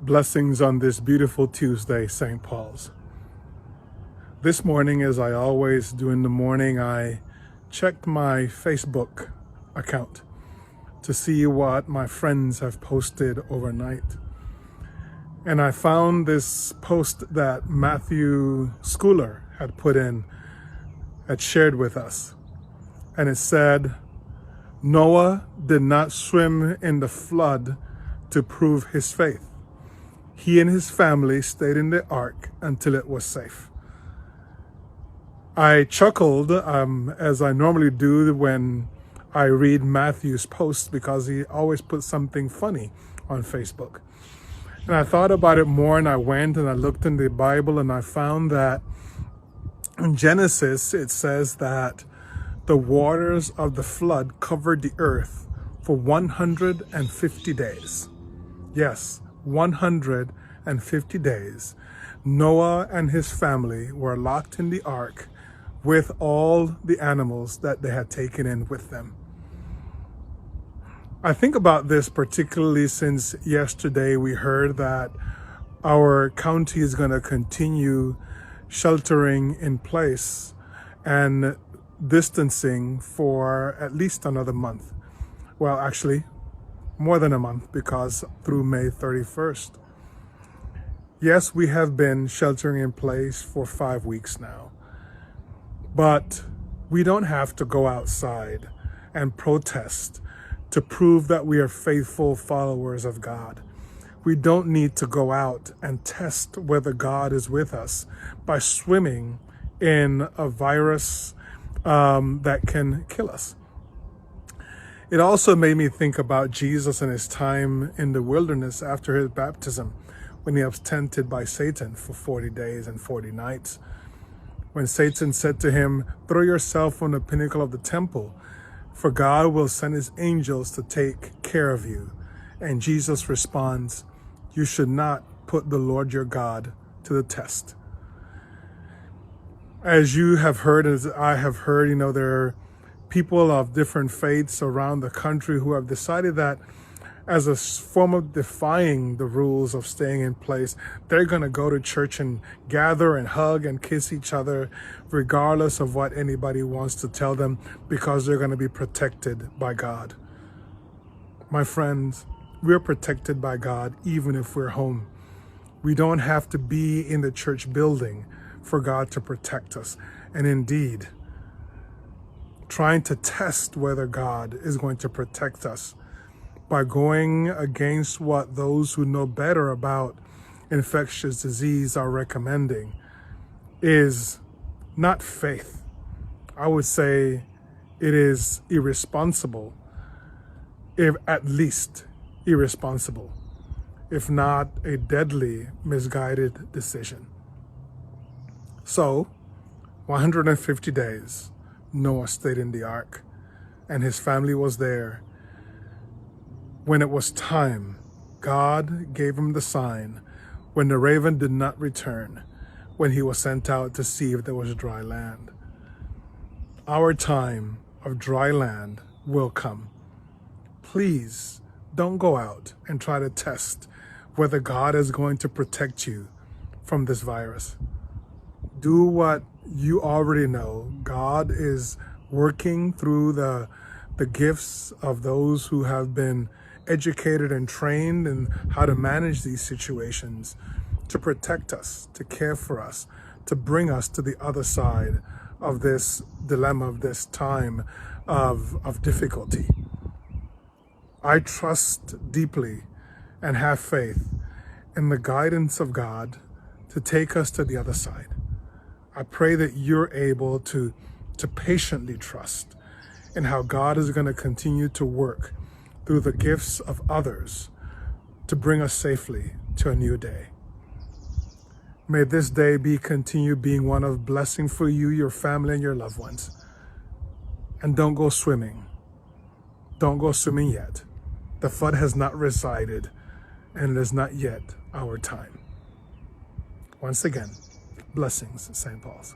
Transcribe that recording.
Blessings on this beautiful Tuesday, St. Paul's. This morning, as I always do in the morning, I checked my Facebook account to see what my friends have posted overnight. And I found this post that Matthew Schooler had shared with us. And it said, Noah did not swim in the flood to prove his faith. He and his family stayed in the ark until it was safe. I chuckled, as I normally do when I read Matthew's posts, because he always puts something funny on Facebook. And I thought about it more, and I went and I looked in the Bible, and I found that in Genesis it says that the waters of the flood covered the earth for 150 days. Yes, 150 days. Noah and his family were locked in the ark with all the animals that they had taken in with them. I think about this particularly since yesterday we heard that our county is going to continue sheltering in place and distancing for at least another month. Well, actually, more than a month, because through May 31st. Yes, we have been sheltering in place for 5 weeks now, but we don't have to go outside and protest to prove that we are faithful followers of God. We don't need to go out and test whether God is with us by swimming in a virus that can kill us. It also made me think about Jesus and his time in the wilderness after his baptism, when he was tempted by Satan for 40 days and 40 nights. When Satan said to him, "Throw yourself on the pinnacle of the temple, for God will send his angels to take care of you." And Jesus responds, "You should not put the Lord your God to the test." As you have heard, as I have heard, there are people of different faiths around the country who have decided that as a form of defying the rules of staying in place, they're going to go to church and gather and hug and kiss each other, regardless of what anybody wants to tell them, because they're going to be protected by God. My friends, we're protected by God even if we're home. We don't have to be in the church building for God to protect us. And indeed, trying to test whether God is going to protect us by going against what those who know better about infectious disease are recommending is not faith. I would say it is irresponsible, if at least irresponsible, if not a deadly, misguided decision. So, 150 days, Noah stayed in the ark, and his family was there. When it was time, God gave him the sign when the raven did not return, when he was sent out to see if there was dry land. Our time of dry land will come. Please don't go out and try to test whether God is going to protect you from this virus. Do what you already know. God is working through the gifts of those who have been educated and trained in how to manage these situations, to protect us, to care for us, to bring us to the other side of this dilemma, of this time of difficulty. I trust deeply and have faith in the guidance of God to take us to the other side. I pray that you're able to patiently trust in how God is going to continue to work through the gifts of others to bring us safely to a new day. May this day continue being one of blessing for you, your family, and your loved ones. And don't go swimming. Don't go swimming yet. The flood has not resided, and it is not yet our time. Once again, blessings, St. Paul's.